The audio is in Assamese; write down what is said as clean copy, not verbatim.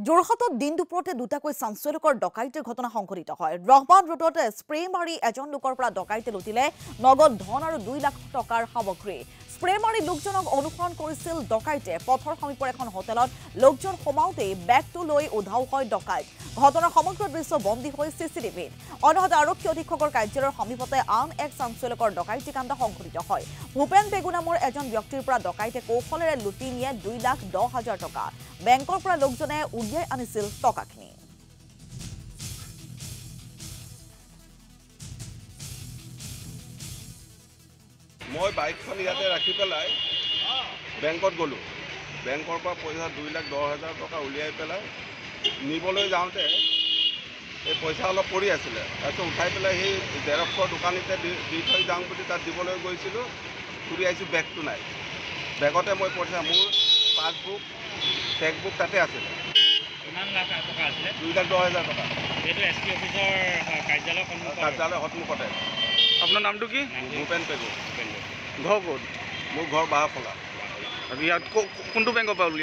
যোৰহাটত দিন দুপৰতে দুটাকৈ চাঞ্চল্যকৰ ডকাইতিৰ ঘটনা সংঘটিত হয়। ৰহমান ৰোডত স্প্ৰে মাৰি এজন লোকৰ পৰা ডকাইতে লুটিলে নগদ ধন আৰু 2 লাখ টকাৰ সামগ্ৰী। স্প্ৰে মাৰি লোকজনক অনুসৰণ কৰিছিল ডকাইতে। পথৰ সমীপৰ এখন হোটেলত লোকজন সোমাওতেই বেগটো লৈ উধাও হয় ডকাইত। ঘটনাৰ সমগ্ৰ দৃশ্য বন্দী হৈ চিচিটিভিত। অন্যহাতে আৰক্ষী অধীক্ষকৰ কাৰ্যালয়ৰ সমীপতে আন এক চাঞ্চল্যকৰ ডকাইতি কাণ্ড সংঘটিত হয়। ভূপেন পেগু নামৰ এজন ব্যক্তিৰ পৰা ডকাইতে কৌশলেৰে লুটি নিয়ে 2,10,000 টকা। বেংকৰ পৰা লোকজনে উলিয়াই আনিছিল টকাখিনি। মই বাইকখন ইয়াতে ৰাখি পেলাই বেংকত গ'লোঁ। বেংকৰ পৰা পইচা 2,10,000 টকা উলিয়াই পেলাই নিবলৈ যাওঁতে এই পইচা অলপ পৰি আছিলে। তাৰপিছত উঠাই পেলাই সেই জেৰক্সৰ দোকানীতে দি থৈ যাওঁ বুলি তাত দিবলৈ গৈছিলোঁ। ঘূৰি আহিছোঁ, বেগটো নাই। বেগতে মই পইচা, মোৰ পাছবুক, চেকবুক তাতে আছিলে। কিমান লাখ টকা আছিলে? 2,10,000 টকা। এইটো এছ পি অফিচৰ কাৰ্যালয়ৰ সন্মুখতে। আপোনাৰ নামটো কি? ভূপেন পেগু। ঘৰ ক'ত? মোৰ ঘৰ বাঁহফলা। ইয়াত কোনটো বেংকৰ পৰা উলিয়াইছে?